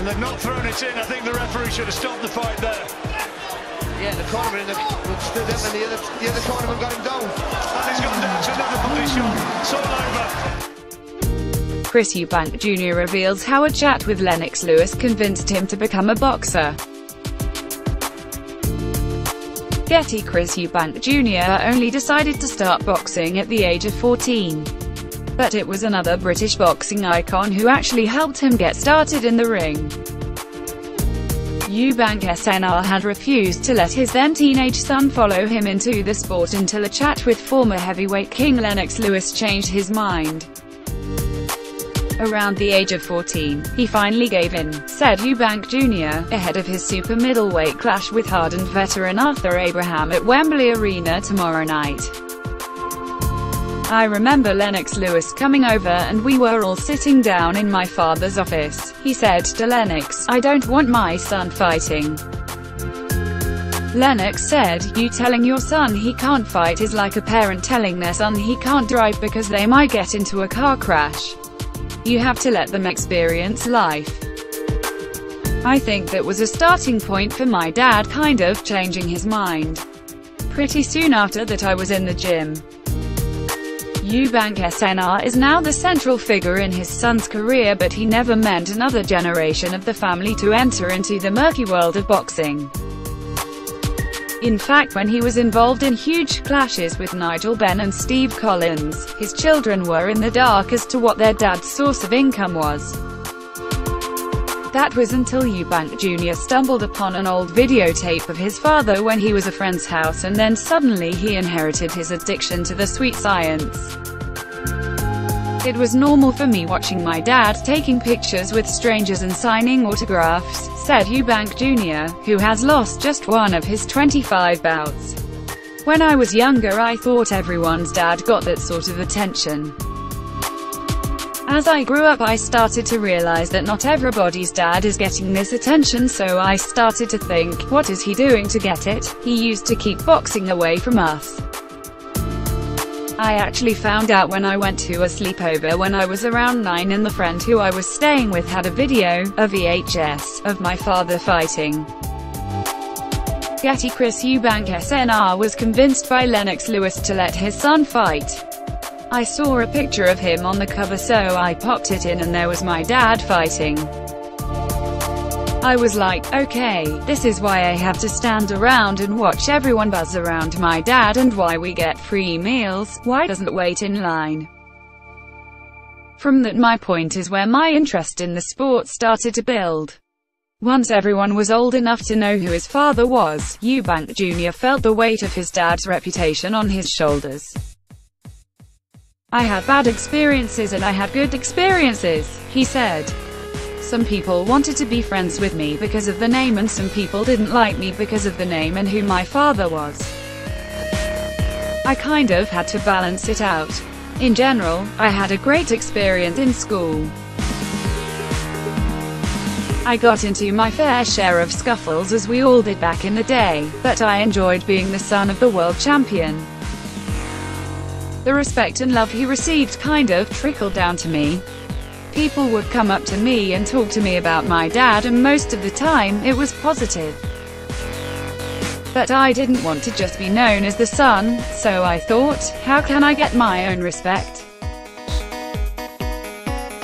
And they've not thrown it in. I think the referee should have stopped the fight there. Yeah, the cornerman stood up and the other cornerman got him down. And he's gone down to another body shot. It's all over. Chris Eubank Jr. reveals how a chat with Lennox Lewis convinced him to become a boxer. Getty. Chris Eubank Jr. only decided to start boxing at the age of 14. But it was another British boxing icon who actually helped him get started in the ring. EUBANK JNR had refused to let his then-teenage son follow him into the sport until a chat with former heavyweight king Lennox Lewis changed his mind. Around the age of 14, he finally gave in, said Eubank Jr., ahead of his super middleweight clash with hardened veteran Arthur Abraham at Wembley Arena tomorrow night. "I remember Lennox Lewis coming over and we were all sitting down in my father's office. He said to Lennox, 'I don't want my son fighting.' Lennox said, 'You telling your son he can't fight is like a parent telling their son he can't drive because they might get into a car crash. You have to let them experience life.' I think that was a starting point for my dad kind of changing his mind. Pretty soon after that I was in the gym." EUBANK JNR is now the central figure in his son's career, but he never meant another generation of the family to enter into the murky world of boxing. In fact, when he was involved in huge clashes with Nigel Benn and Steve Collins, his children were in the dark as to what their dad's source of income was. That was until Eubank Jr. stumbled upon an old videotape of his father when he was at a friend's house, and then suddenly he inherited his addiction to the sweet science. "It was normal for me watching my dad taking pictures with strangers and signing autographs," said Eubank Jr., who has lost just one of his 25 bouts. "When I was younger I thought everyone's dad got that sort of attention. As I grew up I started to realize that not everybody's dad is getting this attention, so I started to think, what is he doing to get it? He used to keep boxing away from us. I actually found out when I went to a sleepover when I was around 9, and the friend who I was staying with had a video, a VHS, of my father fighting." Getty. Chris Eubank JNR was convinced by Lennox Lewis to let his son fight. "I saw a picture of him on the cover, so I popped it in and there was my dad fighting. I was like, okay, this is why I have to stand around and watch everyone buzz around my dad, and why we get free meals, why doesn't wait in line. From that my point is where my interest in the sport started to build. Once everyone was old enough to know who his father was, Eubank Jr. felt the weight of his dad's reputation on his shoulders. I had bad experiences and I had good experiences," he said. "Some people wanted to be friends with me because of the name, and some people didn't like me because of the name and who my father was. I kind of had to balance it out. In general, I had a great experience in school. I got into my fair share of scuffles, as we all did back in the day, but I enjoyed being the son of the world champion. The respect and love he received kind of trickled down to me. People would come up to me and talk to me about my dad, and most of the time, it was positive. But I didn't want to just be known as the son, so I thought, how can I get my own respect?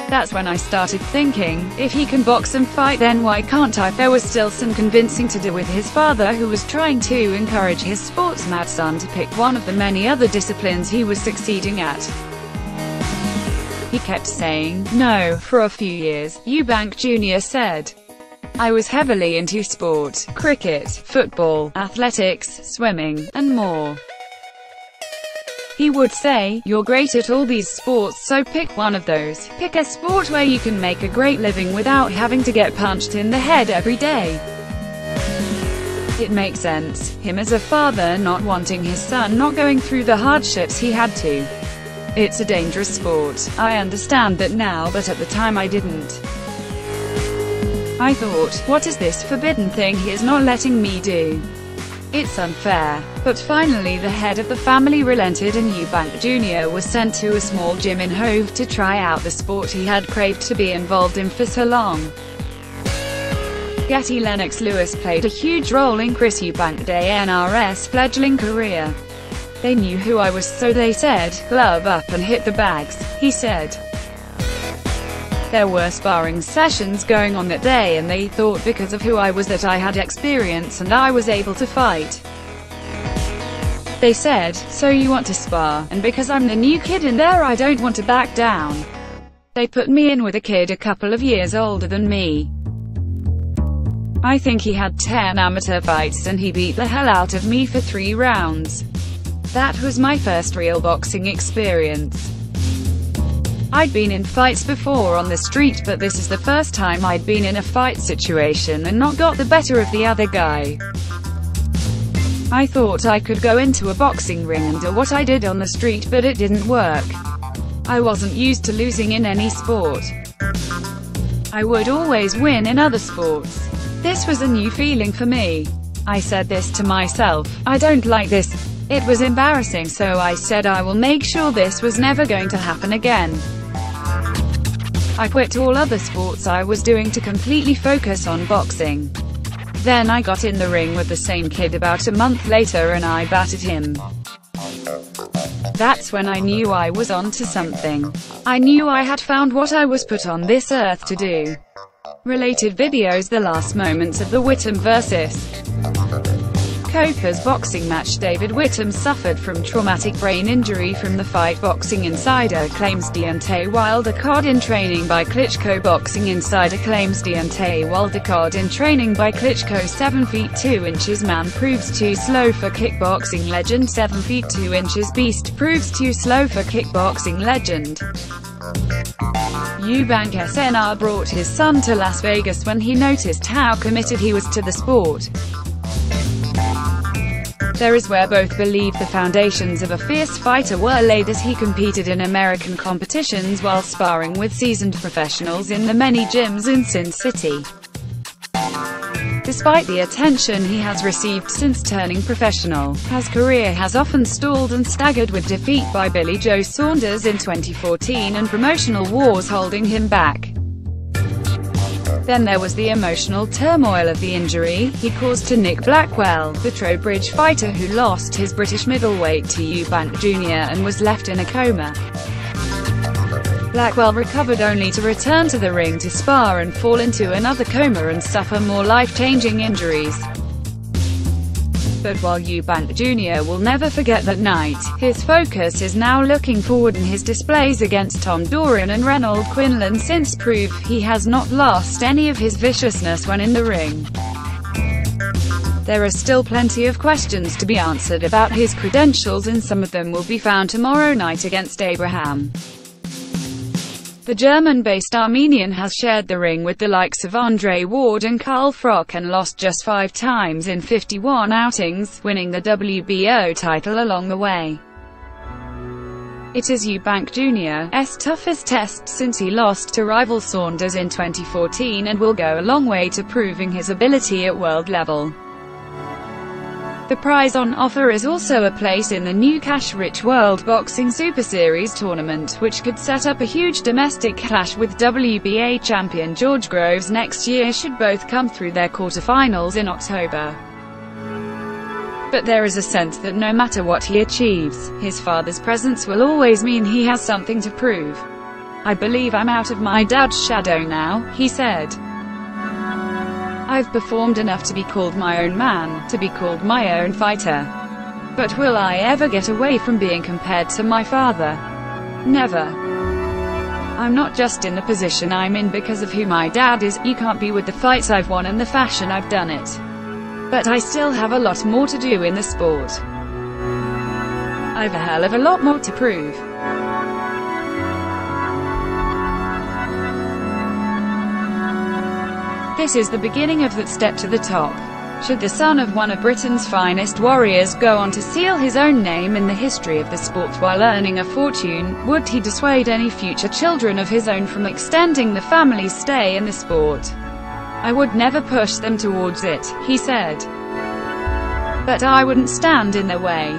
That's when I started thinking, if he can box and fight, then why can't I? There was still some convincing to do with his father, who was trying to encourage his sports-mad son to pick one of the many other disciplines he was succeeding at. He kept saying no for a few years," Eubank Jr. said. "I was heavily into sport, cricket, football, athletics, swimming, and more. He would say, you're great at all these sports, so pick one of those. Pick a sport where you can make a great living without having to get punched in the head every day." It makes sense, him as a father not wanting his son not going through the hardships he had to. It's a dangerous sport, I understand that now, but at the time I didn't. I thought, what is this forbidden thing he is not letting me do? It's unfair. But finally the head of the family relented, and Eubank Jr. was sent to a small gym in Hove to try out the sport he had craved to be involved in for so long. Getty. Lennox Lewis played a huge role in Chris EUBANK JNR'S fledgling career. They knew who I was, so they said, glove up and hit the bags, he said. There were sparring sessions going on that day and they thought because of who I was that I had experience and I was able to fight. They said, so you want to spar, and because I'm the new kid in there I don't want to back down. They put me in with a kid a couple of years older than me. I think he had 10 amateur fights and he beat the hell out of me for 3 rounds. That was my first real boxing experience. I'd been in fights before on the street, but this is the first time I'd been in a fight situation and not got the better of the other guy. I thought I could go into a boxing ring and do what I did on the street, but it didn't work. I wasn't used to losing in any sport. I would always win in other sports. This was a new feeling for me. I said this to myself, I don't like this. It was embarrassing, so I said I will make sure this was never going to happen again. I quit all other sports I was doing to completely focus on boxing. Then I got in the ring with the same kid about a month later and I battered him. That's when I knew I was on to something. I knew I had found what I was put on this earth to do. Related videos: the last moments of the Whittam vs. Copa's boxing match. David Whittam suffered from traumatic brain injury from the fight. Boxing Insider claims Deontay Wilder card in training by Klitschko. Boxing Insider claims Deontay Wilder card in training by Klitschko. 7 feet 2 inches man proves too slow for kickboxing legend. 7 feet 2 inches beast proves too slow for kickboxing legend. EUBANK JNR brought his son to Las Vegas when he noticed how committed he was to the sport. There is where both believe the foundations of a fierce fighter were laid, as he competed in American competitions while sparring with seasoned professionals in the many gyms in Sin City. Despite the attention he has received since turning professional, his career has often stalled and staggered, with defeat by Billy Joe Saunders in 2014 and promotional wars holding him back. Then there was the emotional turmoil of the injury he caused to Nick Blackwell, the Trowbridge fighter who lost his British middleweight to EUBANK Jr. and was left in a coma. Blackwell recovered only to return to the ring to spar and fall into another coma and suffer more life-changing injuries. But while EUBANK Jr. will never forget that night, his focus is now looking forward, and his displays against Tom Doran and Reynold Quinlan since prove he has not lost any of his viciousness when in the ring. There are still plenty of questions to be answered about his credentials, and some of them will be found tomorrow night against Abraham. The German-based Armenian has shared the ring with the likes of Andre Ward and Carl Froch and lost just 5 times in 51 outings, winning the WBO title along the way. It is EUBANK Jr.'s toughest test since he lost to rival Saunders in 2014, and will go a long way to proving his ability at world level. The prize on offer is also a place in the new cash-rich World Boxing Super Series tournament, which could set up a huge domestic clash with WBA champion George Groves next year should both come through their quarterfinals in October. But there is a sense that no matter what he achieves, his father's presence will always mean he has something to prove. I believe I'm out of my dad's shadow now, he said. I've performed enough to be called my own man, to be called my own fighter. But will I ever get away from being compared to my father? Never. I'm not just in the position I'm in because of who my dad is. You can't be with the fights I've won and the fashion I've done it. But I still have a lot more to do in the sport. I've a hell of a lot more to prove. This is the beginning of that step to the top. Should the son of one of Britain's finest warriors go on to seal his own name in the history of the sport while earning a fortune, would he dissuade any future children of his own from extending the family's stay in the sport? I would never push them towards it, he said. But I wouldn't stand in their way.